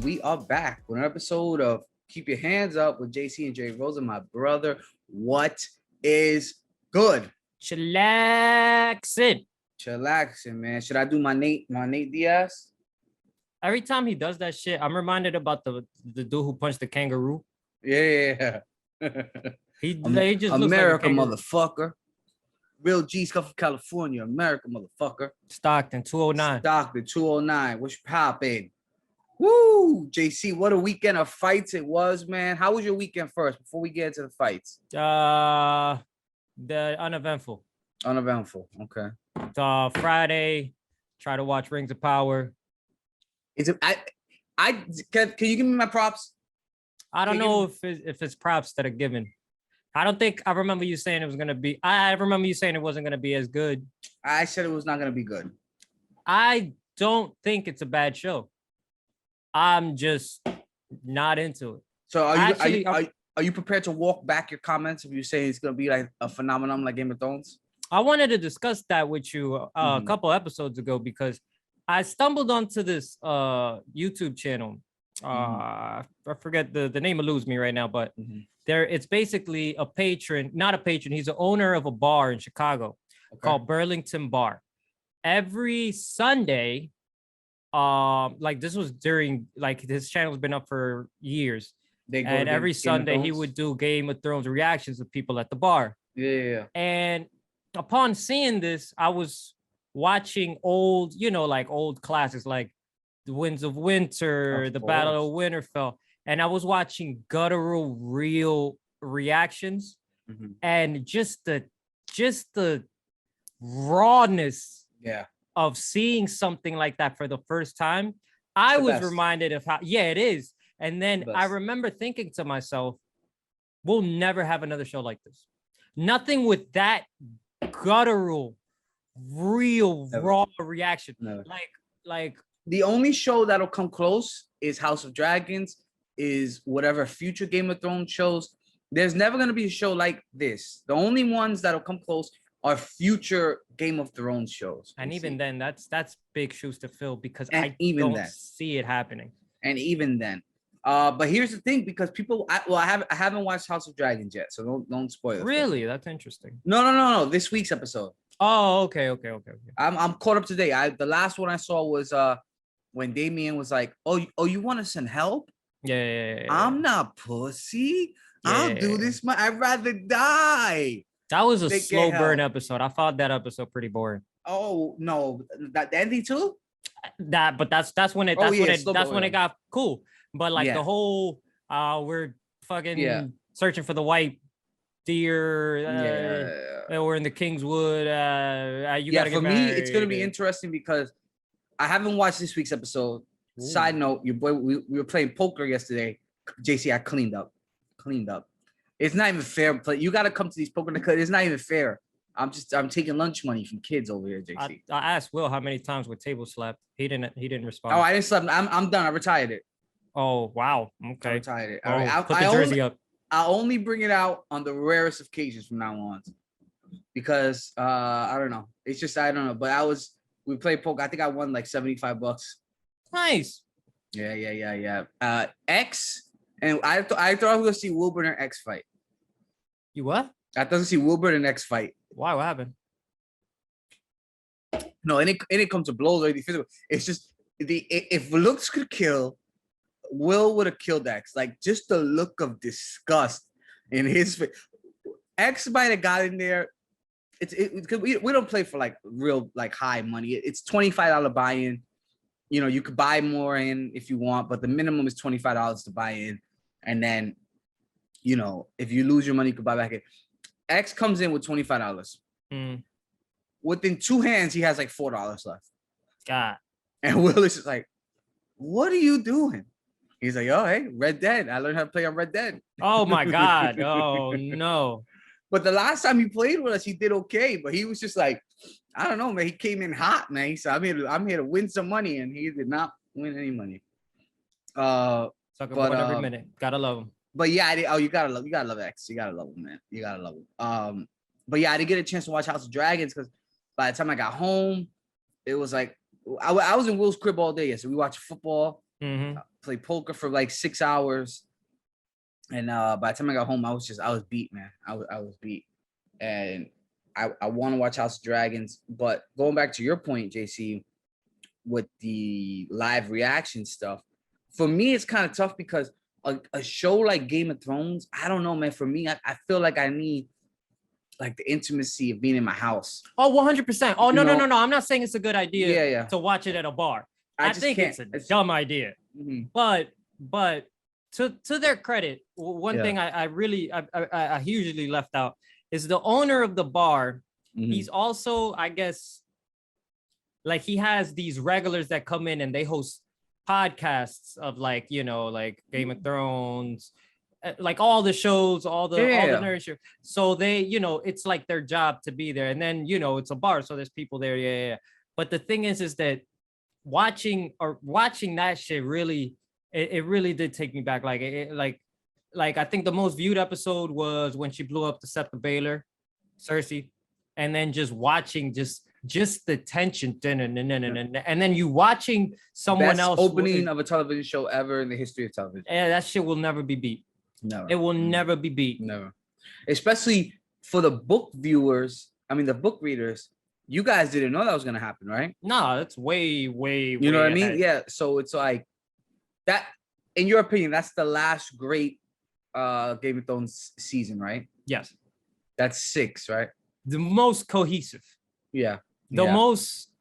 we are back with an episode of Keep Your Hands Up with JC and Jay Rosa, my brother. What is good? Chillaxing, man. Should I do my Nate Diaz? Every time he does that shit, I'm reminded about the dude who punched the kangaroo. Yeah. He just looks America, like a motherfucker. Real G's come from California. America, motherfucker. Stockton, 209. Stockton, 209. What's poppin'? Woo! JC, what a weekend of fights it was, man. How was your weekend first before we get into the fights? The uneventful. Uneventful. Okay. Friday, try to watch Rings of Power. Can you give me my props? I don't know if it's props that are given. I don't think I remember you saying it was gonna be. I remember you saying it wasn't gonna be as good. I said it was not gonna be good. I don't think it's a bad show. I'm just not into it. So are you prepared to walk back your comments if you say it's gonna be like a phenomenon like Game of Thrones? I wanted to discuss that with you a couple episodes ago because I stumbled onto this YouTube channel. I forget the name eludes me right now, but it's basically a patron, not a patron. He's the owner of a bar in Chicago called Burlington Bar. Every Sunday, like this was during like this channel's been up for years, and every Sunday he would do Game of Thrones reactions with people at the bar. Yeah. And upon seeing this, I was watching old, like old classics like The Winds of Winter, The Battle of Winterfell, and I was watching guttural real reactions and just the rawness of seeing something like that for the first time. I was reminded of how it is. And then I remember thinking to myself, we'll never have another show like this. Nothing with that guttural, real, raw reaction. Like the only show that'll come close is House of Dragons, is whatever future Game of Thrones shows. There's never going to be a show like this. The only ones that'll come close are future Game of Thrones shows. And even then, that's big shoes to fill because I don't see it happening. And even then. But here's the thing, because people, I haven't watched House of Dragons yet, so don't spoil it. Really? That's interesting. No. This week's episode. Oh, okay. I'm caught up today. The last one I saw was when Damien was like, "Oh, you want to send help? Yeah. I'm not pussy. I'll do this. I'd rather die." That was a slow burn episode. I found that episode pretty boring. Oh no, that ending too. But that's when it got cool. But like the whole we're fucking searching for the white deer. We're in the Kingswood. You gotta get married. It's gonna be interesting because I haven't watched this week's episode. Ooh. Side note, your boy, we were playing poker yesterday. JC, I cleaned up. It's not even fair. But you got to come to these poker because it's not even fair. I'm taking lunch money from kids over here, JC. I asked Will how many times with table slept. He didn't respond. Oh, I didn't sleep. I'm done. I retired it. Oh wow. Okay. I retired it. All right. Put the jersey up. I'll only bring it out on the rarest occasions from now on, because I don't know. It's just I don't know. But we played poker. I think I won like $75. Nice. Yeah. X, and I thought I was gonna see Wilbur and X fight. You what? I thought to see Wilbur and X fight. Why? What happened? No, it didn't come to blows or anything physical. It's just if looks could kill, Will would have killed X. Like just the look of disgust in his face. X might have got in there. Because we don't play for like real like high money. It's $25 buy-in. You could buy more in if you want, but the minimum is $25 to buy in. And then, if you lose your money, you could buy back in. X comes in with $25. Within two hands, he has like $4 left. God. And Will is just like, "What are you doing?" He's like, "Oh, hey, Red Dead. I learned how to play on Red Dead." Oh my God. Oh no. But the last time he played with us, he did okay. But he was just like, I don't know, man. He came in hot, man. He said, I'm here to win some money, and he did not win any money. Sucker but every minute. Gotta love him. But yeah, you gotta love X. You gotta love him, man. You gotta love him. But yeah, I didn't get a chance to watch House of Dragons because by the time I got home, it was like I was in Will's crib all day. So we watched football. played poker for like 6 hours. And by the time I got home, I was beat, man. I was beat. And I want to watch House of Dragons. But going back to your point, JC, with the live reaction stuff, for me, it's kind of tough because a show like Game of Thrones, I don't know, man. For me, I feel like I need like the intimacy of being in my house. Oh, 100%. Oh, no. I'm not saying it's a good idea to watch it at a bar. I think it's a dumb idea. Mm-hmm. But to their credit, one thing I hugely left out is the owner of the bar. Mm-hmm. He's also, I guess, like he has these regulars that come in and they host podcasts of like, you know, like Game of Thrones, like all the shows, all the nerd shows. So they, you know, it's like their job to be there. And then, you know, it's a bar, so there's people there. Yeah. But the thing is that watching that shit really, it really did take me back. Like like I think the most viewed episode was when she blew up the Scepter Baylor, Cersei, and then just watching just the tension, and then you watching someone Best else opening of a television show ever in the history of television. Yeah, that shit will never be beat. Never. It will never be beat. Never. Especially for the book viewers. I mean, the book readers. You guys didn't know that was gonna happen, right? No, that's way. You know what I mean? Yeah. So it's like that. In your opinion, that's the last great Game of Thrones season, right? Yes. That's 6, right? The most cohesive. Yeah. The most.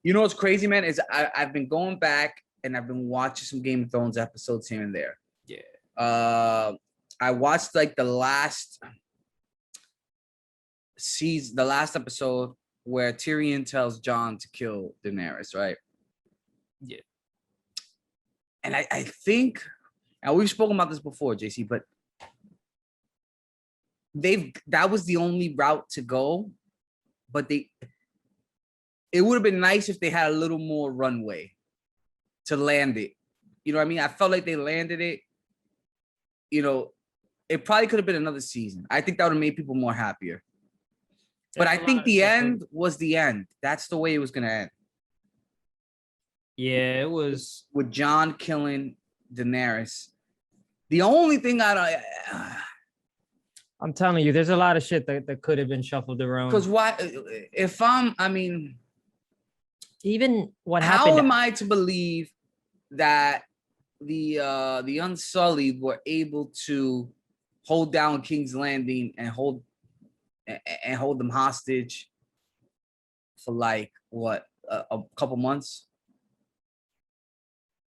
You know what's crazy, man? Is I've been going back and I've been watching some Game of Thrones episodes here and there. Yeah. I watched like the last season, the last episode where Tyrion tells Jon to kill Daenerys, right? Yeah. And I think, and we've spoken about this before, JC, but that was the only route to go, but it would have been nice if they had a little more runway to land it. You know what I mean? I felt like they landed it. You know, it probably could have been another season. I think that would have made people more happier. But I think the end was the end. That's the way it was going to end. Yeah, it was. With Jon killing Daenerys. The only thing I'm telling you, there's a lot of shit that could have been shuffled around. Because why? Even what happened. How am I to believe that the Unsullied were able to hold down King's Landing and hold them hostage for like what a couple months,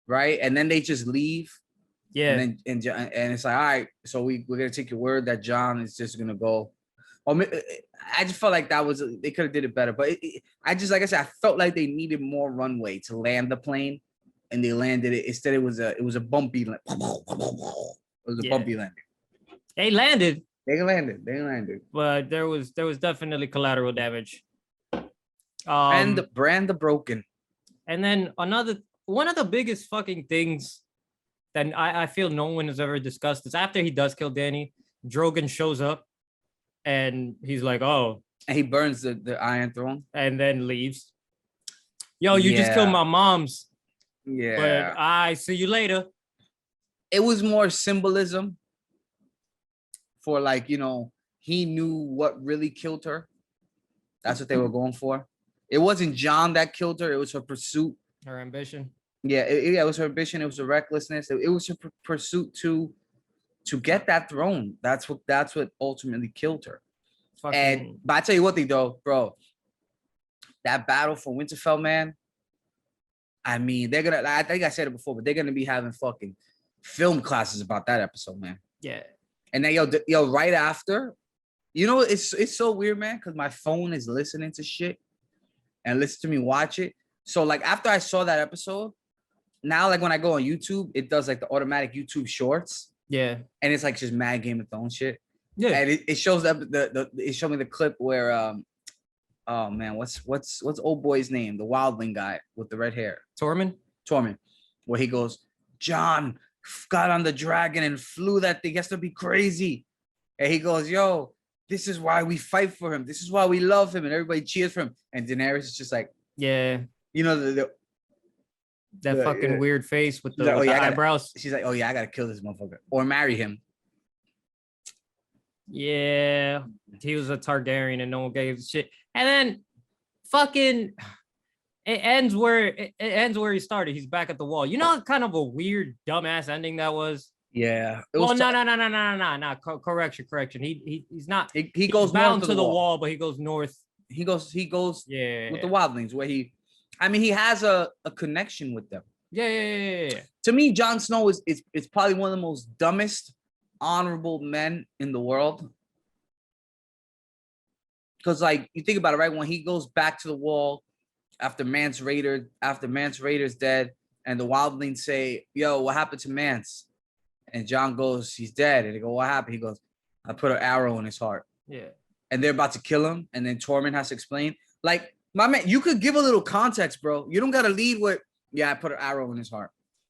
right? And then they just leave. Yeah. And it's like, all right, so we're gonna take your word that Jon is just gonna go. I just felt like they could have did it better, but like I said, I felt like they needed more runway to land the plane, and they landed it. Instead, it was a bumpy. It was a bumpy landing. They landed. They landed. But there was definitely collateral damage. And Brand the Broken. And then one of the biggest fucking things that I feel no one has ever discussed is after he does kill Dany, Drogon shows up and he's like, oh. And he burns the Iron Throne. And then leaves. Yo, you just killed my mom's. Yeah. But I see you later. It was more symbolism for like, you know, he knew what really killed her. That's what they were going for. It wasn't Jon that killed her. It was her pursuit. Her ambition. Yeah, it was her ambition. It was her recklessness. It was her pursuit to get that throne. That's what ultimately killed her. But I tell you what, though, bro, that battle for Winterfell, man. I mean, I think I said it before, but they're gonna be having fucking film classes about that episode, man. Yeah. And then yo, right after, you know, it's so weird, man, because my phone is listening to shit and listen to me watch it. So like after I saw that episode, now like when I go on YouTube, it does like the automatic YouTube shorts. Yeah. And it's like just mad Game of Thrones shit. Yeah. And it shows up it showed me the clip where oh man, what's old boy's name? The wildling guy with the red hair. Tormund, where he goes, Jon got on the dragon and flew that thing. He has to be crazy. And he goes, yo, this is why we fight for him. This is why we love him. And everybody cheers for him. And Daenerys is just like, yeah. You know, That fucking weird face with the, like, with the eyebrows. She's like, oh yeah, I gotta kill this motherfucker or marry him. Yeah, he was a Targaryen and no one gave a shit. And then fucking it ends where he started. He's back at the wall. You know, kind of a weird, dumbass ending that was. Yeah. Well, no. Correction. He's not. He goes bound north to the wall, but he goes north. He goes. Yeah. With the wildlings, where he has a connection with them. Yeah. To me, Jon Snow is probably one of the most dumbest, honorable men in the world. Because like you think about it, right? When he goes back to the wall after Mance Raider's dead, and the wildlings say, "Yo, what happened to Mance?" And Jon goes, "He's dead." And they go, "What happened?" He goes, "I put an arrow in his heart." Yeah. And they're about to kill him, and then Tormund has to explain. Like, my man, you could give a little context, bro. You don't gotta lead with, "Yeah, I put an arrow in his heart."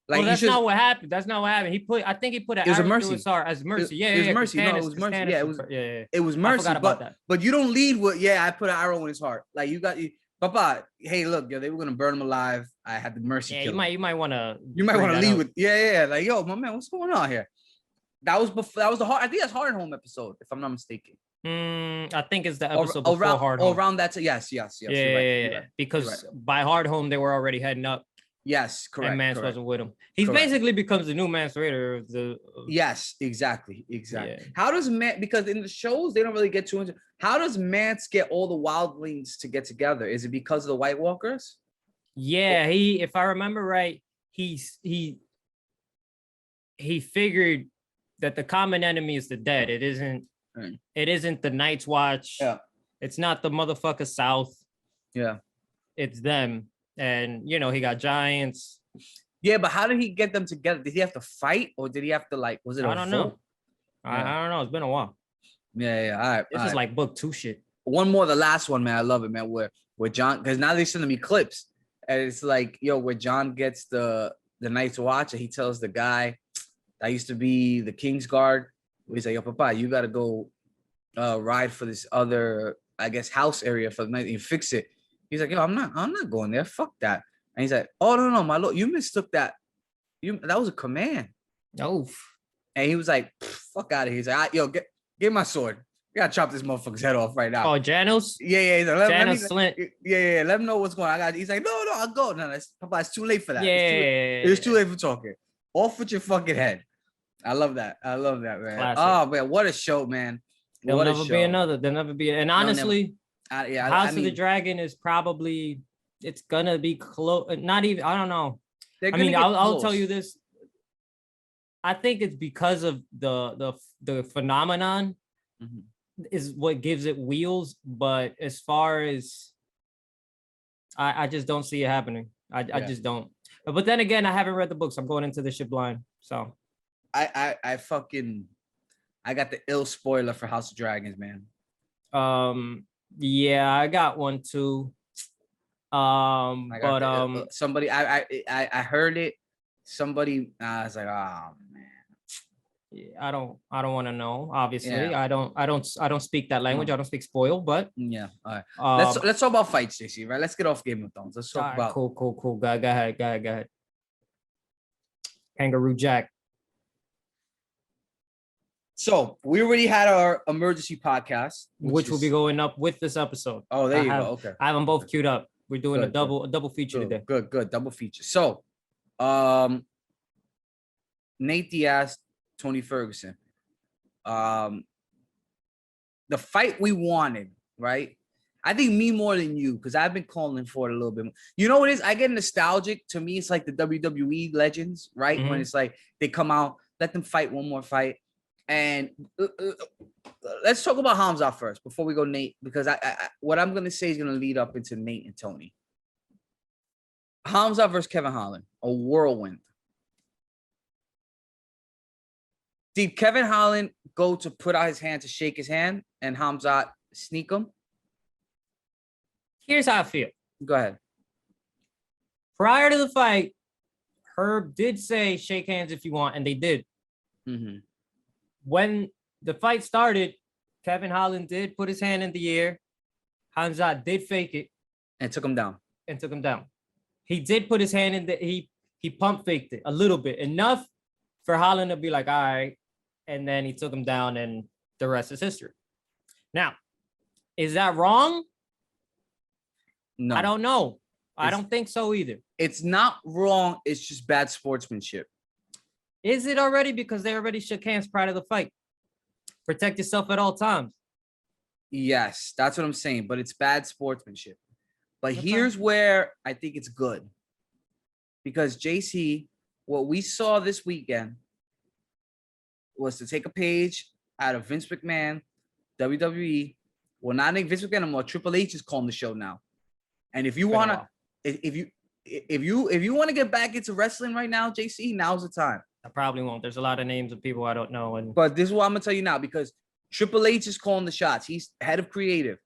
Like, well, that's not what happened. I think he put an arrow in his heart as mercy. It was mercy. No, it was mercy. Yeah, it was mercy. But you don't lead with, "Yeah, I put an arrow in his heart." Like, Papa, hey, look, yo, they were gonna burn him alive. I had the mercy. Yeah, you might want to lead with, like, yo, my man, what's going on here? That was the hard. I think that's Hard Home episode, if I'm not mistaken. I think it's the episode before Hard Home. Around that, yes. Yeah. Right. Because by Hard Home they were already heading up. Yes, correct. And Mance wasn't with him. He basically becomes the new Mance Raider. Yes, exactly. Yeah. How does Mance? Because in the shows they don't really get too into. How does Mance get all the wildlings to get together? Is it because of the White Walkers? Yeah, if I remember right, he figured that the common enemy is the dead. It isn't. It isn't the Night's Watch. Yeah. It's not the motherfucker South. Yeah. It's them. And, you know, he got giants. Yeah, but how did he get them together? Did he have to fight, or did he have to, like, was it a I don't know. I don't know. It's been a while. Yeah. All right. This is like book 2 shit. One more, the last one, man. I love it, man. Where Jon, because now they're sending me clips. And it's like, yo, where Jon gets the Night's Watch, and he tells the guy that used to be the King's Guard. He's like, "Yo, Papa, you got to go ride for this other, I guess, house area for the night and fix it." He's like, "Yo, I'm not going there. Fuck that." And he's like, "Oh, no, my lord, you mistook that. That was a command." Oh. And he was like, "Fuck out of here." He's like, "Yo, get my sword. We gotta chop this motherfucker's head off right now." Oh, Janos? Yeah. He's like, Janos Slint. Yeah. Let him know what's going on. He's like, "No, I'll go." No, Papa, it's too late for that. Yeah. It's too late for talking. Off with your fucking head. I love that, man. Classic. Oh, man, what a show, man. There'll never be another. There'll never be. And honestly, House of the Dragon is probably, it's gonna be close. Not even, I don't know. I mean, I'll tell you this. I think it's because of the phenomenon is what gives it wheels. But as far as I just don't see it happening. I just don't. But then again, I haven't read the books. I'm going into this shit blind. So I got the ill spoiler for House of Dragons, man. Yeah, I got one too. Somebody I heard it. Somebody I was like, "Oh man." Yeah, I don't want to know. Obviously, yeah. I don't speak that language. I don't speak spoil, but yeah. All right. Let's talk about fights, JC. Right. Let's get off Game of Thrones. Let's talk about cool. Go ahead. Kangaroo Jack. So we already had our emergency podcast, which will be going up with this episode. Oh, there you go. Okay. I have them both queued up. We're doing a double feature today. Good. Double feature. So, Nate Diaz, Tony Ferguson. The fight we wanted, right? I think me more than you, because I've been calling for it a little bit more. You know what it is? I get nostalgic. To me, it's like the WWE legends, right? Mm-hmm. When it's like they come out, let them fight one more fight. And let's talk about Khamzat first before we go Nate, because I what I'm gonna say is gonna lead up into Nate and Tony. Khamzat versus Kevin Holland, a whirlwind. Did Kevin Holland go to put out his hand to shake his hand and Khamzat sneak him? Here's how I feel. Go ahead. Prior to the fight, Herb did say shake hands if you want, and they did. Mm-hmm. When the fight started, Kevin Holland did put his hand in the air. Khamzat did fake it. And took him down. He did put his hand in he pump faked it a little bit, enough for Holland to be like, all right. And then he took him down, and the rest is history. Now, is that wrong? No, I don't know. I don't think so either. It's not wrong. It's just bad sportsmanship. Is it already? Because they already shook hands prior to the fight. Protect yourself at all times. Yes, that's what I'm saying. But it's bad sportsmanship. But Okay. here's where I think it's good. Because JC, what we saw this weekend was to take a page out of Vince McMahon, WWE. Well, not Vince McMahon anymore. Triple H is calling the show now. And if you want to, if you want to get back into wrestling right now, JC, now's the time. I probably won't. There's a lot of names of people I don't know. But this is what I'm gonna tell you now, because Triple H is calling the shots. He's head of creative.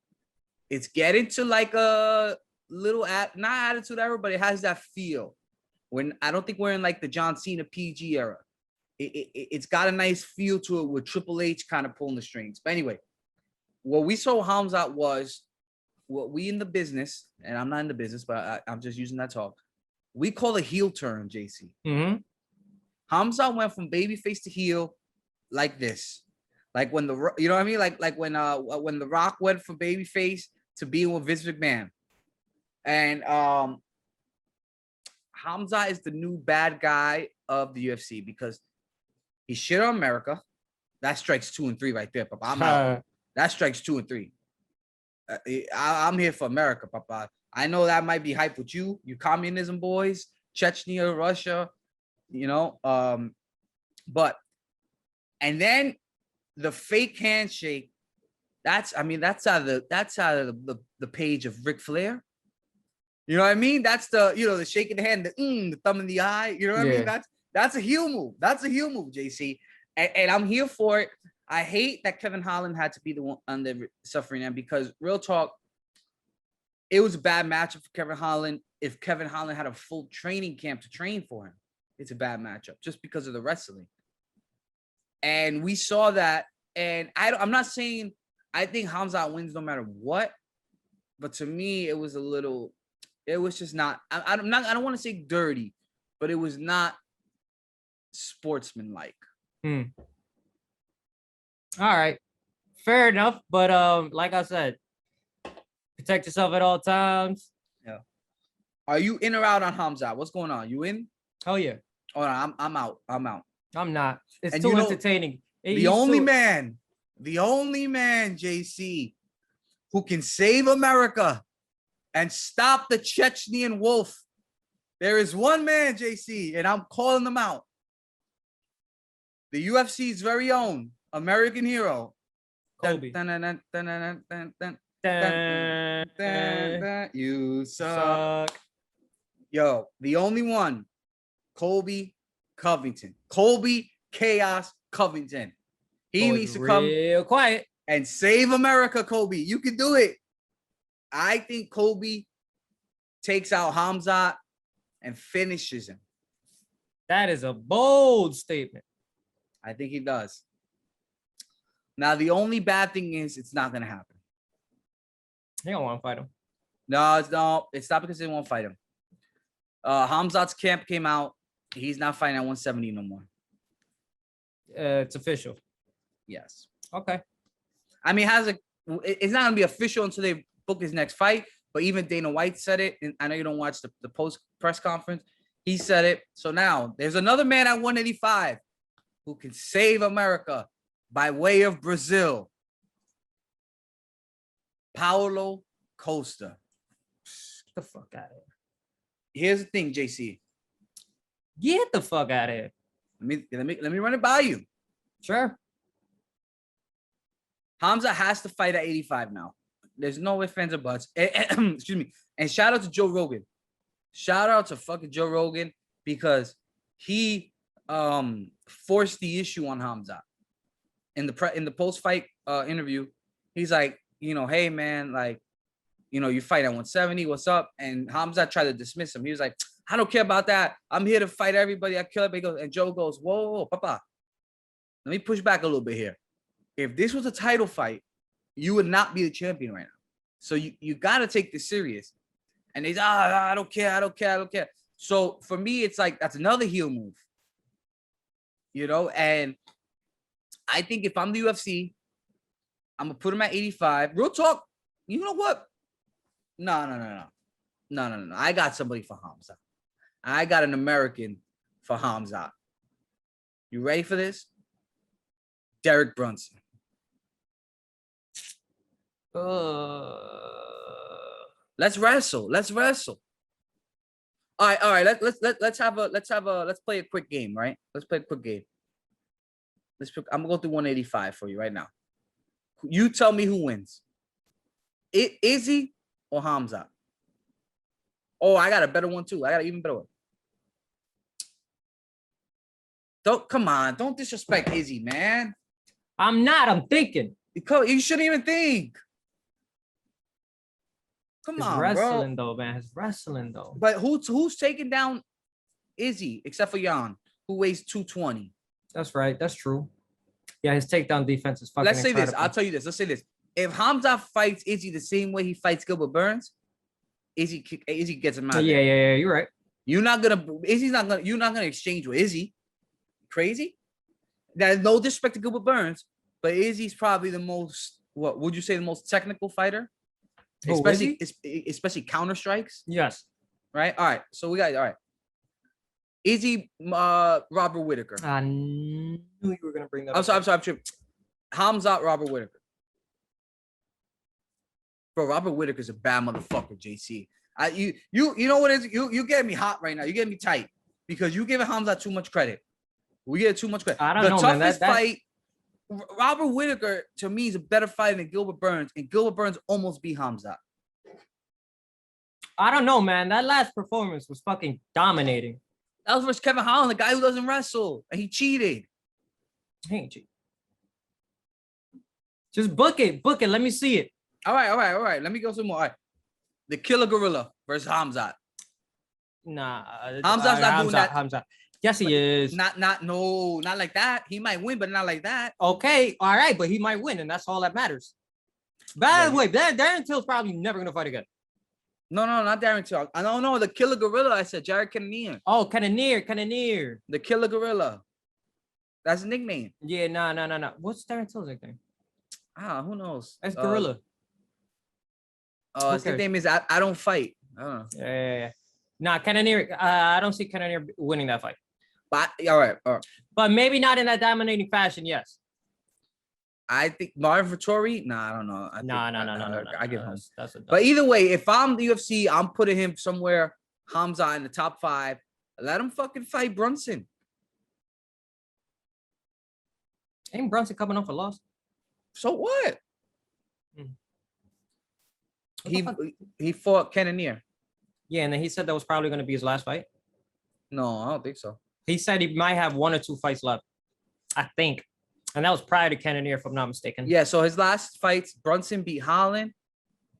It's getting to like a little not attitude era, but it has that feel. When I don't think we're in like the John Cena PG era. It's got a nice feel to it with Triple H kind of pulling the strings. But anyway, what we saw Khamzat was what we in the business, and I'm not in the business, but I'm just using that talk. We call a heel turn, JC. Mm-hmm. Khamzat went from babyface to heel like this. Like when you know what I mean? Like when The Rock went from babyface to being with Vince McMahon. And Khamzat is the new bad guy of the UFC because he shit on America. That strikes 2 and 3 right there, Papa. I'm out. That strikes 2 and 3. I'm here for America, Papa. I know that might be hype with you communism boys, Chechnya, Russia, you know. But and then the fake handshake. That's out of the page of Ric Flair. You know what I mean? That's the shaking the hand, the thumb in the eye. You know what I mean? That's a heel move. That's a heel move, JC. And I'm here for it. I hate that Kevin Holland had to be the one under suffering them because real talk, it was a bad matchup for Kevin Holland. If Kevin Holland had a full training camp to train for him, it's a bad matchup just because of the wrestling. And we saw that. And I'm not saying I think Khamzat wins no matter what, but to me, it was just not. I don't want to say dirty, but it was not sportsmanlike. All right, fair enough. But like I said, protect yourself at all times. Yeah. Are you in or out on Khamzat? What's going on? You in? Oh yeah. Oh, no, I'm out. I'm not. It's and too entertaining. The only man, JC, who can save America and stop the Chechnyan wolf. There is one man, JC, and I'm calling them out. The UFC's very own American hero. Kobe. You suck. Yo, the only one. Colby Covington. Colby Chaos Covington. He needs to come real quiet and save America, Colby. You can do it. I think Colby takes out Khamzat and finishes him. That is a bold statement. I think he does. Now, the only bad thing is it's not going to happen. He don't want to fight him. No, it's not because they won't fight him. Khamzat's camp came out. He's not fighting at 170 no more. It's official. Yes. Okay. I mean, it's not going to be official until they book his next fight, but even Dana White said it, and I know you don't watch the post press conference. He said it. So now there's another man at 185 who can save America by way of Brazil. Paulo Costa. Get the fuck out of here. Here's the thing, JC. Get the fuck out of here. Let me run it by you. Sure. Khamzat has to fight at 85 now. There's no ifs, ands, or buts. Excuse me. And shout out to Joe Rogan. Shout out to fucking Joe Rogan because he forced the issue on Khamzat. In the post-fight interview, he's like, hey man, like, you fight at 170, what's up? And Khamzat tried to dismiss him. He was like, I don't care about that. I'm here to fight everybody. I kill everybody. And Joe goes, whoa, Papa. Let me push back a little bit here. If this was a title fight, you would not be the champion right now. So you got to take this serious. And he's, I don't care. So for me, it's like that's another heel move. You know, and I think if I'm the UFC, I'm gonna put him at 85. Real talk. You know what? No. I got somebody for Khamzat. I got an American for Khamzat. You ready for this? Derek Brunson. Let's wrestle. All right. Let's play a quick game, right? Let's play a quick game. I'm gonna go through 185 for you right now. You tell me who wins. Izzy or Khamzat? Oh, I got a better one too. I got an even better one. Don't disrespect Izzy, man. I'm not. I'm thinking. You shouldn't even think. Come on, wrestling bro. though, man. It's wrestling though. But who's taking down Izzy except for Jan, who weighs 220? That's right. That's true. Yeah, his takedown defense is fucking Let's say incredible. this. I'll tell you this. Let's say this. If Khamzat fights Izzy the same way he fights Gilbert Burns, Izzy gets him out. Yeah. You're right. You're not gonna exchange with Izzy. Crazy? There's no disrespect to Gilbert Burns, but Izzy's probably the most, what would you say, the most technical fighter? Especially counter strikes. Yes. Right? All right. So we got all right. Izzy Robert Whittaker. I knew you were gonna bring that I'm sorry. Khamzat Robert Whittaker. Bro, Robert Whittaker's a bad motherfucker, JC. You know what it is? You getting me hot right now. You getting me tight because you giving Khamzat too much credit. We get too much credit. I don't know, the toughest man. That fight, Robert Whittaker to me is a better fighter than Gilbert Burns, and Gilbert Burns almost beat Khamzat. I don't know, man. That last performance was fucking dominating. That was versus Kevin Holland, the guy who doesn't wrestle, and he cheated. He ain't cheating. Just book it. Let me see it. All right. Let me go some more. All right. The Killer Gorilla versus Khamzat. Nah. Khamzat's not doing that. Khamzat. Yes, he is. Not like that. He might win, but not like that. Okay, all right, but he might win, and that's all that matters. By the way, Darren Till's probably never gonna fight again. No, not Darren Till. I don't know. The Killer Gorilla. I said Jared Cannonier. Oh, Cannonier. The Killer Gorilla. That's a nickname. Yeah, no. What's Darren Till's nickname? Who knows? That's Gorilla. His nickname is I don't fight. I don't know. Yeah. Nah, Cannonier. I don't see Cannonier winning that fight. But all right. But maybe not in that dominating fashion. Yes. I think Marvin Vettori. Nah, I don't know. No. I give him. That's but either way, if I'm the UFC, I'm putting him somewhere. Khamzat in the top 5. Let him fucking fight Brunson. Ain't Brunson coming off a loss? So what? He fought Cannonier. Yeah, and then he said that was probably going to be his last fight. No, I don't think so. He said he might have 1 or 2 fights left, I think. And that was prior to Cannonier, if I'm not mistaken. Yeah, so his last fights, Brunson beat Holland,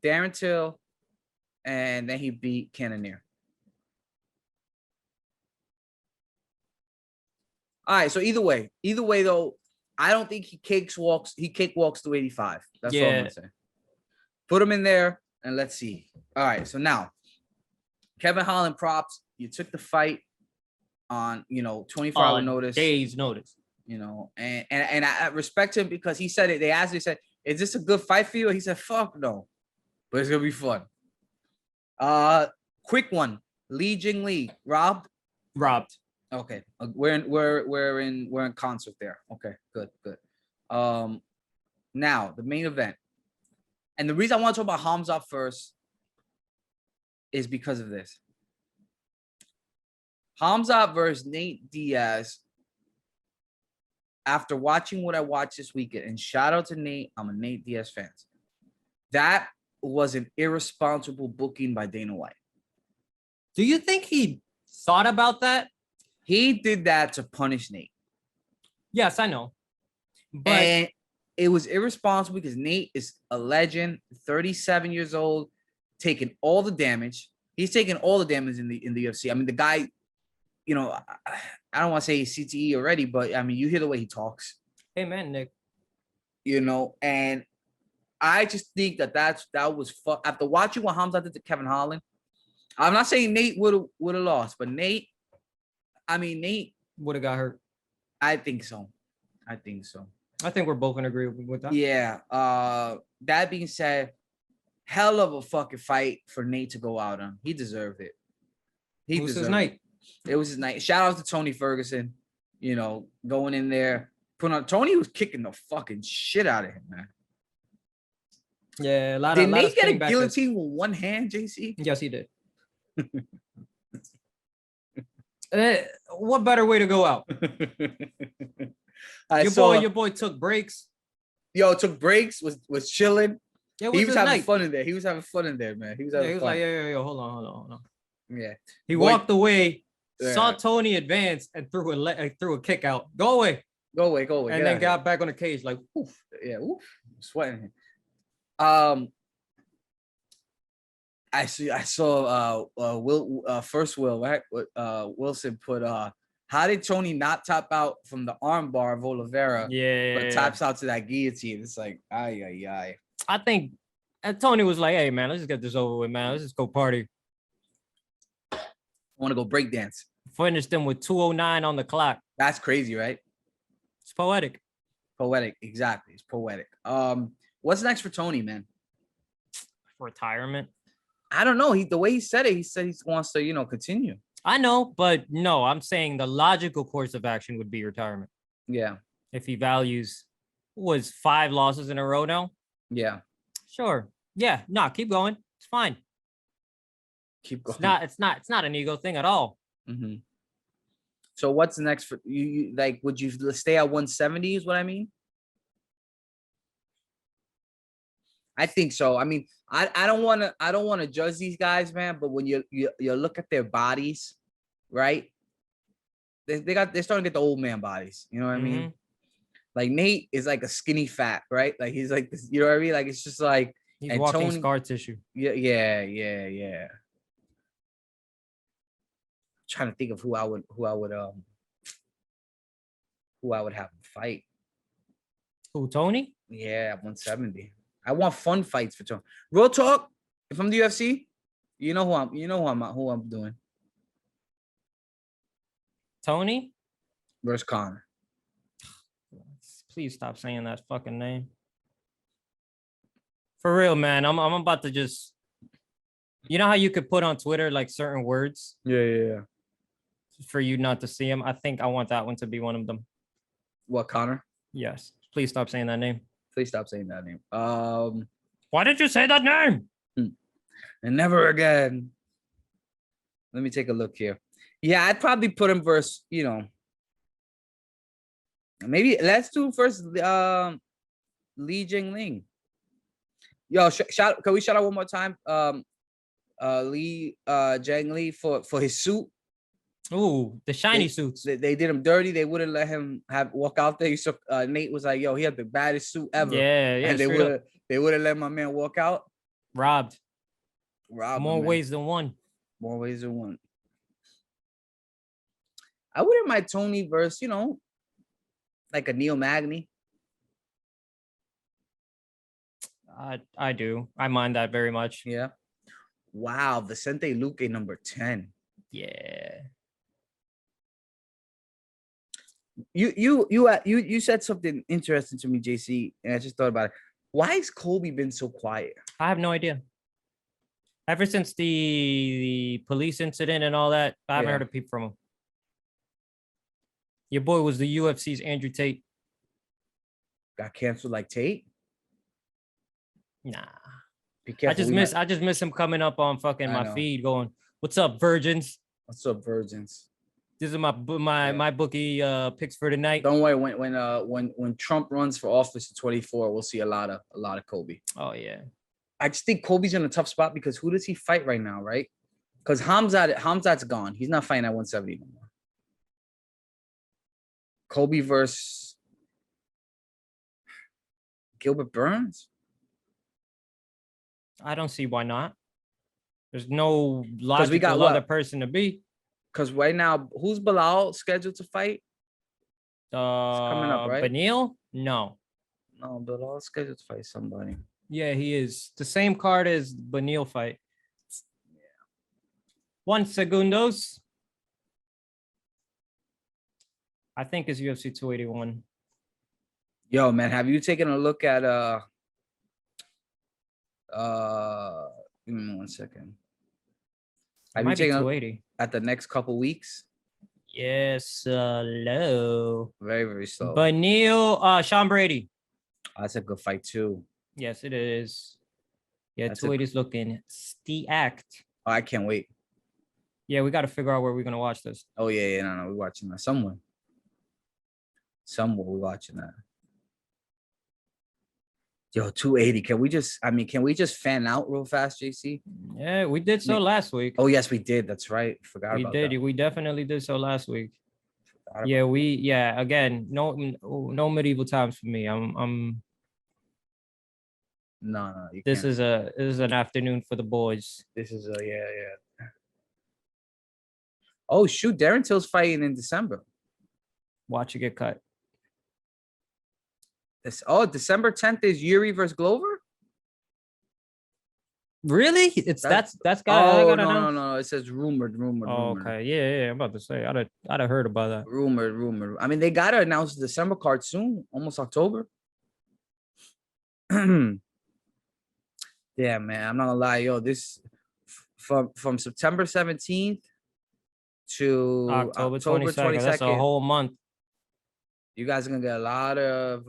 Darren Till, and then he beat Cannonier. All right, so either way though, I don't think he cakewalks to 85. That's all I'm gonna say. Put him in there and let's see. All right, so now Kevin Holland props. You took the fight on 24-hour notice. Days notice. And I respect him because he said it. They asked him, he said, "Is this a good fight for you?" He said, "Fuck no, but it's gonna be fun." Quick one. Li Jingliang robbed. Okay, we're in concert there. Okay, good. Now the main event, and the reason I want to talk about Khamzat first is because of this. Khamzat versus Nate Diaz. After watching what I watched this weekend, and shout out to Nate, I'm a Nate Diaz fan. That was an irresponsible booking by Dana White. Do you think he thought about that? He did that to punish Nate. Yes, I know. But and it was irresponsible because Nate is a legend, 37 years old, taking all the damage. He's taking all the damage in the UFC. I mean, the guy, I don't want to say CTE already, but I mean, you hear the way he talks. Amen, Nick. And I just think that was after watching what Khamzat did to Kevin Holland, I'm not saying Nate would have lost, but Nate would have got hurt. I think so. I think we're both gonna agree with that. Yeah. That being said, hell of a fucking fight for Nate to go out on. He deserved it. It was his night. It was his night. Shout out to Tony Ferguson. You know, going in there, putting on. Tony was kicking the fucking shit out of him, man. Yeah, did Nate get a guillotine with one hand, JC? Yes, he did. What better way to go out? Your boy took breaks. Took breaks. Was chilling. Yeah, he was having fun in there. He was having fun in there, man. He was having fun. Like, yo, hold on. Yeah. He walked away, saw Tony advance, and threw a kick out. Go away. And then got back on the cage like, oof. Yeah, oof. Sweating. I saw Will, right? Wilson put how did Tony not tap out from the arm bar of Oliveira? Yeah. But taps out to that guillotine. It's like, ay. I think Tony was like, hey man, let's just get this over with, man. Let's just go party. I want to go break dance. Finished them with 2:09 on the clock. That's crazy, right? It's poetic. Exactly. It's poetic. What's next for Tony, man? Retirement. I don't know. The way he said it, he said he wants to, continue. I know, but no, I'm saying the logical course of action would be retirement. Yeah. If he values, was 5 losses in a row now? Yeah. Sure. Yeah. No, keep going. It's fine. Keep going. It's not an ego thing at all. Mm-hmm. So what's next for you? Like, would you stay at 170 is what I mean? I think so. I mean, I don't want to judge these guys, man. But when you look at their bodies, right? They're starting to get the old man bodies. You know what I mean? Like Nate is like a skinny fat, right? Like he's like this. You know what I mean? Like it's just like he's walking scar tissue. Yeah. Trying to think of who I would have him fight. Who, Tony? Yeah, 170. I want fun fights for Tony. Real talk. If I'm the UFC, you know who I'm doing. Tony versus Conor. Please stop saying that fucking name. For real, man. I'm about to just. You know how you could put on Twitter like certain words? Yeah. For you not to see them. I think I want that one to be one of them. What, Conor? Yes. Please stop saying that name. Please stop saying that name. Why did you say that name? And never again. Let me take a look here. Yeah, I'd probably put him versus, maybe let's do first Li Jingliang. Yo, can we shout out one more time? Li Jingliang for his suit. Ooh, the shiny suits. They did him dirty. They wouldn't let him walk out there. Nate was like, "Yo, he had the baddest suit ever." Yeah. And they would have let my man walk out. Robbed. More ways than one. More ways than one. I wouldn't mind Tony versus, like a Neil Magny. I do. I mind that very much. Yeah. Wow, Vicente Luque number 10. Yeah. You said something interesting to me, JC, and I just thought about it. Why has Colby been so quiet? I have no idea. Ever since the police incident and all that, I haven't heard a peep from him. Your boy was the UFC's Andrew Tate. Got canceled like Tate? Nah. Be careful. I just miss him coming up on fucking my feed going, "What's up, virgins? What's up, virgins?" This is my bookie picks for tonight. Don't worry, when Trump runs for office in 2024, we'll see a lot of Kobe. Oh yeah. I just think Kobe's in a tough spot because who does he fight right now, right? Because Khamzat's gone. He's not fighting at 170 anymore. Kobe versus Gilbert Burns. I don't see why not. There's no logical other person to be. Because right now, who's Bilal scheduled to fight? Coming up, right? Beneil? No. No, Bilal's scheduled to fight somebody. Yeah, he is. The same card as Beneil fight. 1 segundos. I think it's UFC 281. Yo, man, have you taken a look at give me 1 second. Have you taken a look at the next couple weeks? Yes, slow. Very, very slow. But Neil, Sean Brady. That's a good fight too. Yes, it is. Yeah, 280 is looking stacked. Oh, I can't wait. Yeah, we got to figure out where we're gonna watch this. Oh yeah, no, we're watching that somewhere. Somewhere we're watching that. Yo, 280. Can we just fan out real fast, JC? Yeah, we did so last week. Oh yes, we did. That's right. Forgot about that. We definitely did so last week. Yeah, again, no medieval times for me. No. This is an afternoon for the boys. This is yeah. Oh shoot, Darren Till's fighting in December. Watch it get cut. December 10th is Yuri versus Glover? Really? That's got. Oh no. It says rumored. Oh, okay. Yeah. I'm about to say I'd have heard about that. Rumored. I mean, they gotta announce the December card soon, almost October. Yeah, man. I'm not gonna lie, yo. This from September 17th to October 22nd. That's a whole month. You guys are gonna get a lot of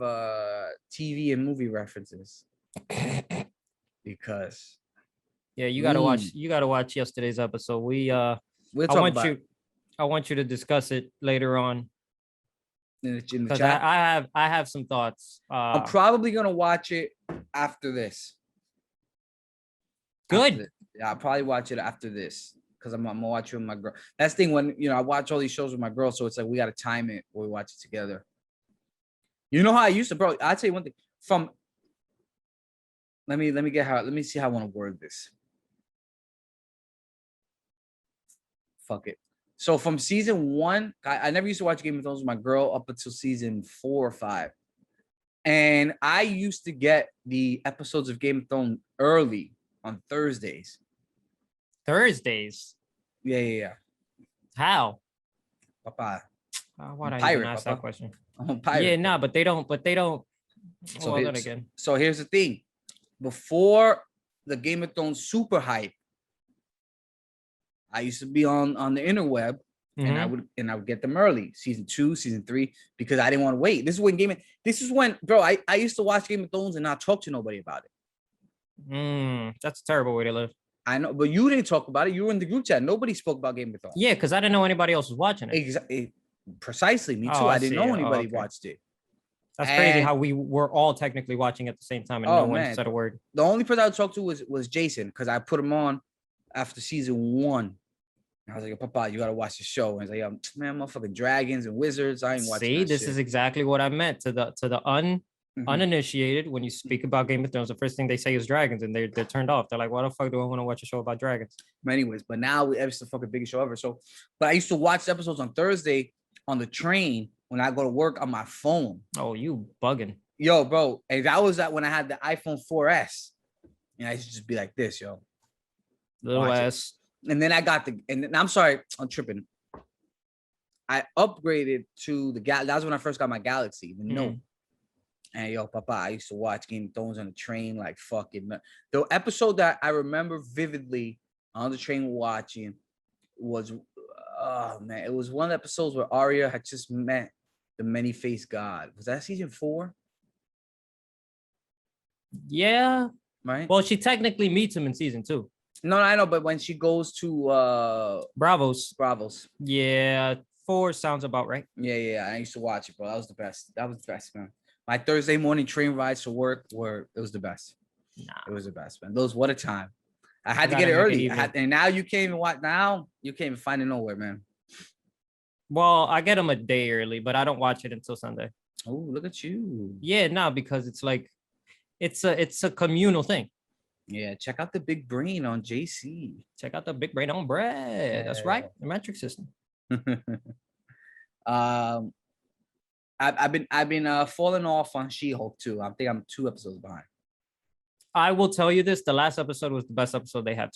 TV and movie references because you gotta watch yesterday's episode. I want you to discuss it later on because I have some thoughts. I'm probably gonna watch it after this. Good. Yeah, I'll probably watch it after this because I'm gonna watch it with my girl. That's the thing when I watch all these shows with my girl, so it's like we gotta time it when we watch it together. You know how I used to, bro. I'll tell you one thing. Let me see how I want to word this. Fuck it. So from season 1, I never used to watch Game of Thrones with my girl up until season 4 or 5. And I used to get the episodes of Game of Thrones early on Thursdays. Thursdays? Yeah. How? Papa. Why did I even ask that question? I'm a pirate. Yeah, no, but they don't. So here's the thing. Before the Game of Thrones super hype, I used to be on the interweb, and I would get them early, season 2, season 3, because I didn't want to wait. This is when, bro, I used to watch Game of Thrones and not talk to nobody about it. That's a terrible way to live. I know, but you didn't talk about it. You were in the group chat. Nobody spoke about Game of Thrones. Yeah, because I didn't know anybody else was watching it. Exactly. Precisely. Me too. I didn't know anybody watched it. That's crazy how we were all technically watching at the same time and no one said a word. The only person I would talk to was Jason because I put him on after season 1. I was like, Papa, you gotta watch the show. And he's like, man, motherfucking dragons and wizards. I ain't watching. See, this is exactly what I meant to the uninitiated. When you speak about Game of Thrones, the first thing they say is dragons, and they're turned off. They're like, why the fuck do I want to watch a show about dragons? But anyways, but now it's the fucking biggest show ever. So, but I used to watch episodes on Thursday on the train when I go to work on my phone. Oh, you bugging. Yo, bro. And that was when I had the iPhone 4S. And I used to just be like this, yo. Little ass. And then I got I'm sorry, I'm tripping. I upgraded to the Galaxy. That was when I first got my Galaxy, the Note. And yo, Papa, I used to watch Game of Thrones on the train like fucking. The episode that I remember vividly on the train watching was, oh man, it was one of the episodes where Arya had just met the many-faced god. Was that season 4? Yeah. Right. Well, she technically meets him in season 2. No, I know, but when she goes to Bravos. Yeah, 4 sounds about right. Yeah. I used to watch it, bro. That was the best, man. My Thursday morning train rides to work it was the best. It was the best, man. What a time. I had to get it early. And now you can't even watch. Now you can't even find it nowhere, man. Well, I get them a day early, but I don't watch it until Sunday. Oh, look at you. Yeah, no, because it's like it's a communal thing. Yeah, check out the big brain on JC. Check out the big brain on Brad. Yeah. That's right, the metric system. I've been falling off on She-Hulk too. I think I'm 2 episodes behind. I will tell you this: the last episode was the best episode they had.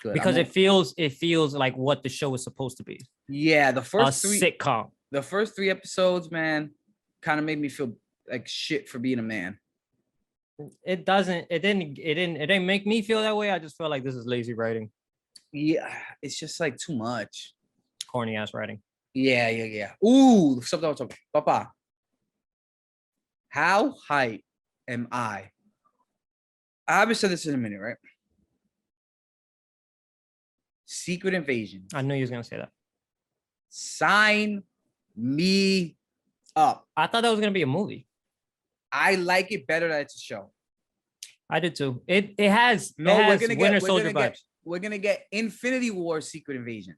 Good. because it feels like what the show is supposed to be. Yeah, the first three sitcom. The first 3 episodes, man, kind of made me feel like shit for being a man. It didn't make me feel that way. I just felt like this is lazy writing. Yeah, it's just like too much. Corny ass writing. Yeah. Ooh, something I was talking. Papa, how hype am I? I haven't said this in a minute, right? Secret Invasion. I knew you was gonna say that. Sign me up. I thought that was gonna be a movie. I like it better that it's a show. I did too. It has Winter Soldier vibes. We're gonna get Infinity War Secret Invasion.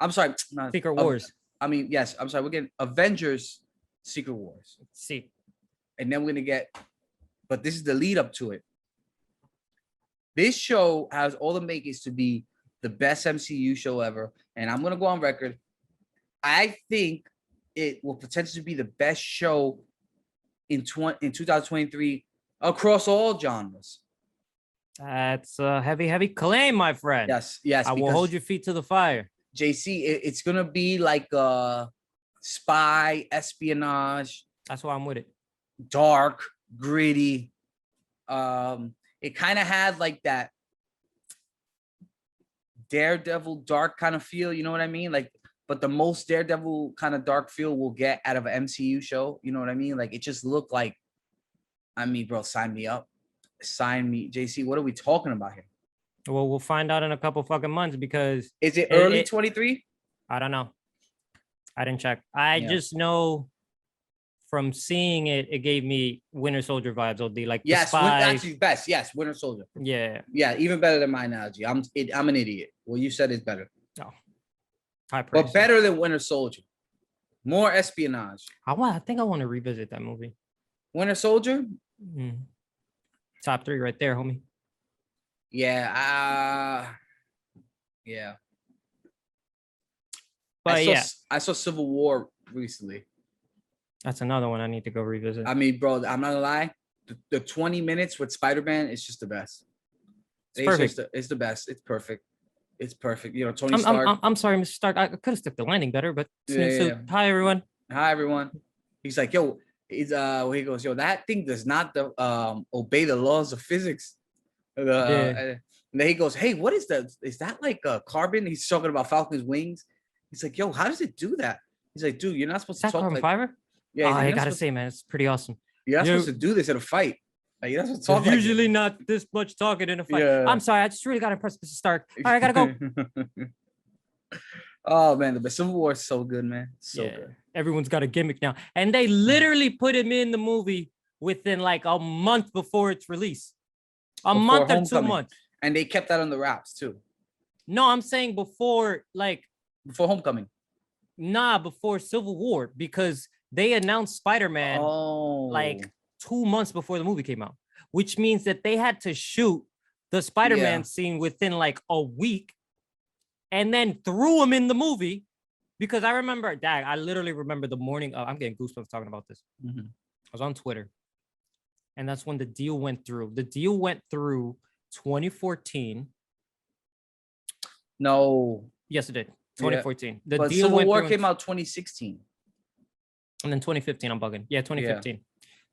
I'm sorry, not Secret Wars. I mean, yes, I'm sorry. We're getting Avengers Secret Wars. See. And then we're gonna get, but this is the lead up to it. This show has all the makings to be the best MCU show ever. And I'm gonna go on record. I think it will potentially be the best show in 2023 across all genres. That's a heavy claim, my friend. Yes. I will hold your feet to the fire. JC, it's gonna be like a spy, espionage. That's why I'm with it. Dark, gritty. It kind of had like that Daredevil dark kind of feel, you know what I mean? Like, but the most Daredevil kind of dark feel we'll get out of an MCU show, you know what I mean? Like, it just looked like, I mean, bro, sign me up. Sign me. JC, what are we talking about here? Well, we'll find out in a couple fucking months because... Is it early 23? I don't know. I didn't check. I just know from seeing it, it gave me Winter Soldier vibes. OD, like yes, actually best. Yes, Winter Soldier. Yeah, even better than my analogy. I'm an idiot. Well, you said it's better. Oh, but better than Winter Soldier. More espionage. I think I want to revisit that movie. Winter Soldier. Top 3 right there, homie. Yeah. But I saw Civil War recently. That's another one I need to go revisit. I mean, bro, I'm not gonna lie. The 20 minutes with Spider-Man is just the best. It's perfect. It's the best. It's perfect. It's perfect. You know, Tony Stark. I'm sorry, Mr. Stark. I could have stuck the landing better, but Hi, everyone. Hi, everyone. He's like, yo, he goes, yo, that thing does not obey the laws of physics. And then he goes, hey, what is that? Is that like carbon? He's talking about Falcon's wings. He's like, yo, how does it do that? He's like, dude, you're not supposed to talk carbon like fiber. Yeah, I gotta say, man, it's pretty awesome. You're not supposed to do this in a fight. Like, you're not supposed to talk. Usually not this much talking in a fight. Yeah. I'm sorry, I just really gotta impress Mr. Stark. All right, I gotta go. Oh man, the Civil War is so good, man. So good. Everyone's got a gimmick now, and they literally put him in the movie within like a month before its release. A month or 2 months. And they kept that on the wraps too. No, I'm saying before Homecoming. Nah, before Civil War, because they announced Spider-Man like 2 months before the movie came out, which means that they had to shoot the Spider-Man scene within like a week and then threw him in the movie. Because I remember, Dad, I literally remember the morning. I'm getting goosebumps talking about this. I was on Twitter, and that's when the deal went through. The deal went through 2014. No. Yes, it did. 2014. The but deal Civil War came out 2016. And then 2015, I'm bugging. Yeah, 2015.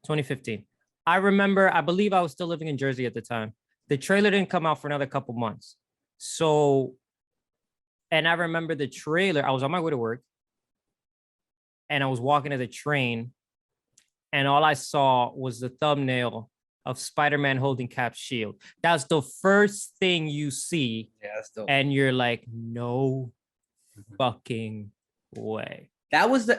2015. I remember, I believe I was still living in Jersey at the time. The trailer didn't come out for another couple months. So, and I remember the trailer, I was on my way to work and I was walking to the train and all I saw was the thumbnail of Spider-Man holding Cap's shield. That's the first thing you see. Yeah, that's dope. And you're like, no fucking way. That was the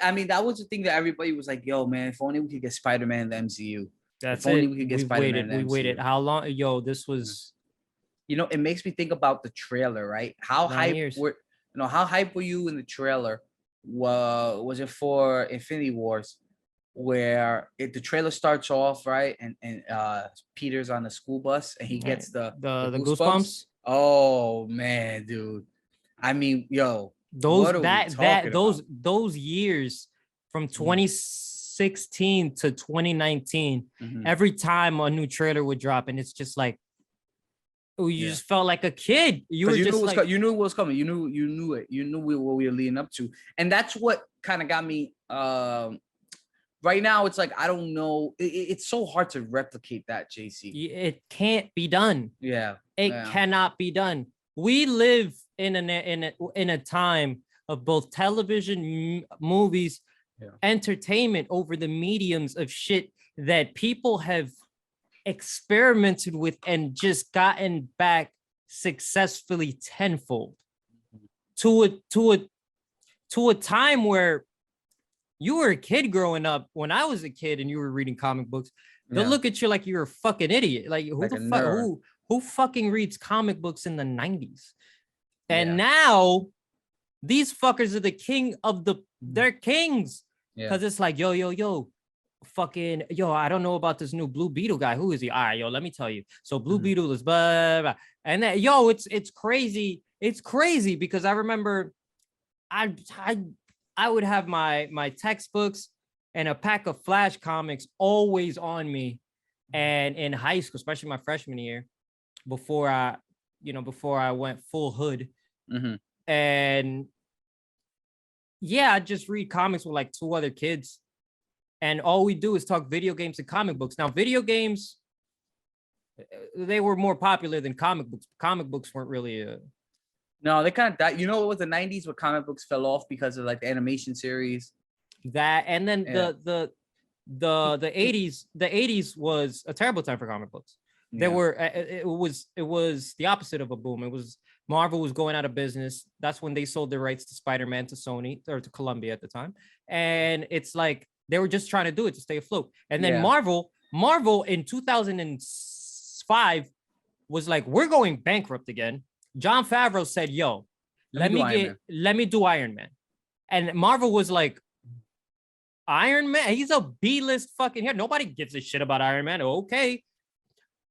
thing that everybody was like, yo, man, if only we could get Spider-Man in the MCU. That's it. We waited. How long? Yo, this was... You know, it makes me think about the trailer, right? How hype were you in the trailer? Was it for Infinity Wars? Where the trailer starts off, right? And Peter's on the school bus and he gets the goosebumps. Oh, man, dude. I mean, yo. Those years from 2016 to 2019, every time a new trailer would drop, and it's just like, You just felt like a kid. You were just like, you knew what was coming. You knew it. You knew what we were leading up to, and that's what kind of got me. Right now, it's like I don't know. It's so hard to replicate that, JC. It can't be done. Yeah, it cannot be done. We live in a time of both television, movies, entertainment over the mediums of shit that people have experimented with and just gotten back successfully tenfold to a time where you were a kid growing up. When I was a kid and you were reading comic books, they'll look at you like you're a fucking idiot. Like who the fuck who fucking reads comic books in the 90s? And now these fuckers are the king of they're kings. Because it's like, yo, fucking, I don't know about this new Blue Beetle guy. Who is he? All right, let me tell you. So Blue Beetle is blah, blah. And then, it's crazy. It's crazy because I remember I would have my textbooks and a pack of Flash comics always on me. And in high school, especially my freshman year, before I went full hood. And I just read comics with like 2 other kids. And all we do is talk video games and comic books. Now, video games, they were more popular than comic books. Comic books weren't really No, they kind of died. You know what was the 90s where comic books fell off because of like the animation series? That and then the 80s was a terrible time for comic books. There were it was the opposite of a boom. It was Marvel was going out of business. That's when they sold their rights to Spider-Man to Sony or to Columbia at the time. And it's like they were just trying to do it to stay afloat. And then Marvel in 2005 was like, we're going bankrupt again. Jon Favreau said, yo, let me do Iron Man. And Marvel was like, Iron Man? He's a B-list fucking hero. Nobody gives a shit about Iron Man. Okay.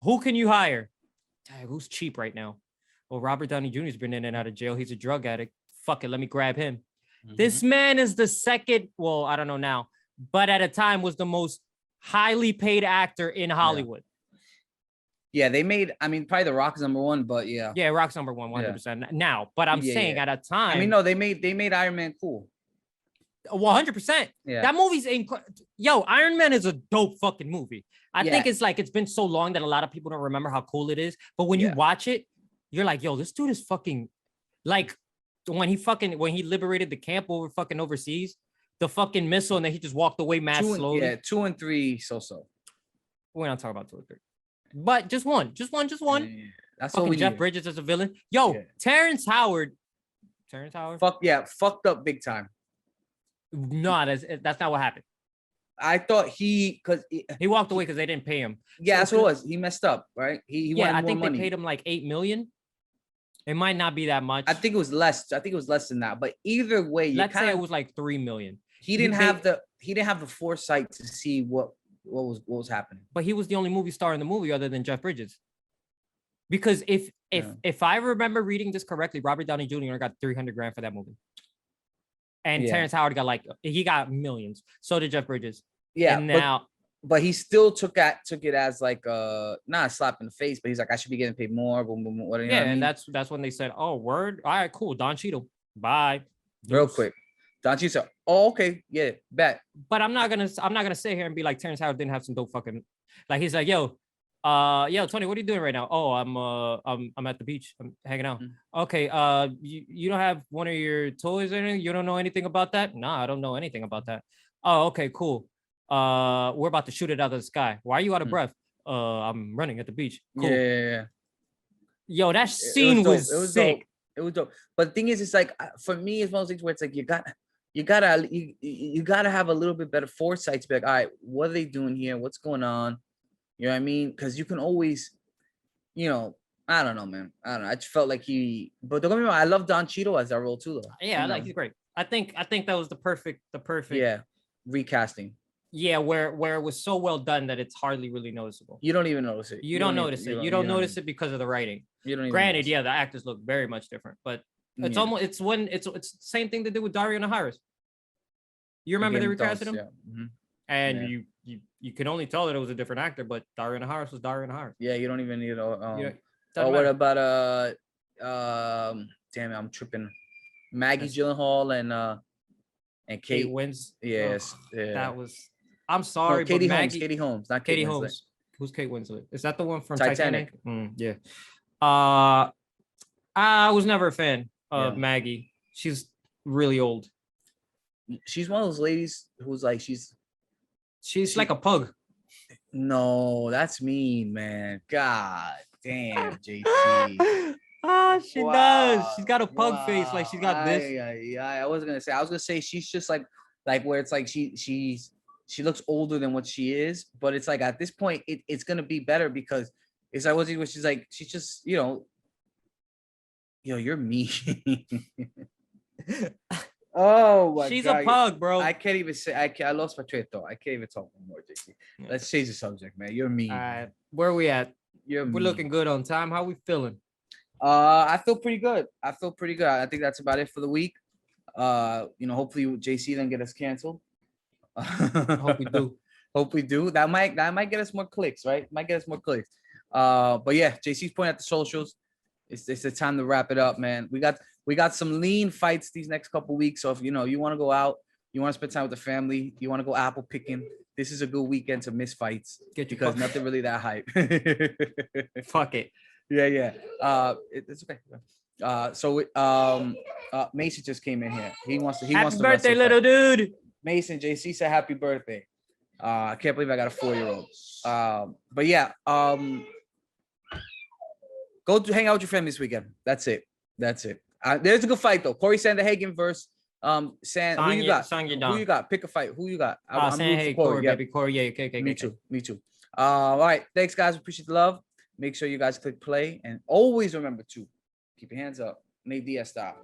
Who can you hire? Who's cheap right now? Well, Robert Downey Jr. has been in and out of jail. He's a drug addict. Fuck it. Let me grab him. This man is the second, well, I don't know now, but at a time was the most highly paid actor in Hollywood. Yeah, they made, probably The Rock's number 1, but yeah. Yeah, Rock's number 1, 100% now. But I'm saying at a time. No, they made Iron Man cool. 100%. Yeah. That movie's Iron Man is a dope fucking movie. I think it's like, it's been so long that a lot of people don't remember how cool it is. But when you watch it, you're like, yo, this dude is fucking, like, when he liberated the camp overseas, the fucking missile, and then he just walked away slowly. Yeah, 2 and 3, so. We're not talking about 2 and 3. But just one. Yeah. That's fucking what we Jeff need. Bridges as a villain. Terrence Howard. Fucked up big time. No, that's not what happened. I thought he walked away because they didn't pay him. Yeah, that's what it was. He messed up, right? He wanted more money. I think they paid him like $8 million. It might not be that much. I think it was less. I think it was less than that. But either way, let's say it was like $3 million. He didn't have the foresight to see what was happening. But he was the only movie star in the movie other than Jeff Bridges. Because if I remember reading this correctly, Robert Downey Jr. got $300,000 for that movie. And Terrence Howard got millions. So did Jeff Bridges. Yeah. And but he still took it as like not a slap in the face, but he's like, I should be getting paid more. Boom, boom, what, and that's when they said, oh, word. All right, cool. Don Cheadle. Bye. Real quick. Don Cheadle said, oh, okay, yeah, bet. But I'm not gonna sit here and be like Terrence Howard didn't have some dope fucking, like, he's like, yo, Tony, what are you doing right now? Oh, I'm at the beach. I'm hanging out. Okay. You don't have one of your toys or anything? You don't know anything about that? No, I don't know anything about that. Oh, okay, cool. We're about to shoot it out of the sky. Why are you out of breath? I'm running at the beach. Cool. Yeah. Yo, that scene was sick. Dope. It was dope. But the thing is, it's like, for me, it's one of those things where it's like, you gotta have a little bit better foresight to be like, all right, what are they doing here? What's going on? You know what I mean? Because you can always, I don't know, man. I don't know. I just felt like but don't get me wrong, I love Don Cheadle as that role too, though. Yeah, he's great. I think that was the perfect. Recasting. Yeah, where it was so well done that it's hardly really noticeable. You don't even notice it. You don't notice it. You don't notice it because of the writing. You don't even Granted, the actors look very much different, but it's almost it's the same thing they did with Dario Naharis. You remember they recasted him? Yeah. And you can only tell that it was a different actor, but Dario Naharis was Dario Naharis. Yeah, you don't even need Or what about damn it, I'm tripping. Maggie Gyllenhaal and Kate Wins. Yes, yeah. That was. I'm sorry, Katie but Holmes. Maggie. Katie Holmes, not Katie Kate Winslet. Holmes. Who's Kate Winslet? Is that the one from Titanic? Yeah. I was never a fan of Maggie. She's really old. She's one of those ladies who's like she's like a pug. No, that's mean, man. God damn, JC. She does. She's got a pug face, like she's got this. Yeah. I was gonna say she's just like where it's like she looks older than what she is, but it's like at this point it's gonna be better because it's like what she's like she's just you're mean. Oh my she's God. a pug, bro. I can't even say I lost my train of thought. I can't even talk anymore, JC. Let's change the subject, man. You're mean. All right. Where are we at? We're looking good on time. How we feeling? I feel pretty good. I think that's about it for the week. Hopefully JC doesn't get us canceled. Hope we do. Hope we do. That might get us more clicks, right? Might get us more clicks. But yeah, JC's pointing at the socials. It's the time to wrap it up, man. We got some lean fights these next couple weeks. So if you want to go out, you want to spend time with the family, you want to go apple picking, this is a good weekend to miss fights because nothing really that hype. Fuck it. Yeah. It's okay. Mason just came in here. He wants to happy birthday, little dude. Mason, JC said happy birthday. I can't believe I got a 4-year-old. But yeah, go to hang out with your family this weekend. That's it. There's a good fight though. Corey Sanderhagen versus who you got? Who you got? Pick a fight. Who you got? I'm Sanderhagen, Corey, baby. Corey, yeah, okay. Me too. All right. Thanks, guys. Appreciate the love. Make sure you guys click play and always remember to keep your hands up. Nate Diaz style.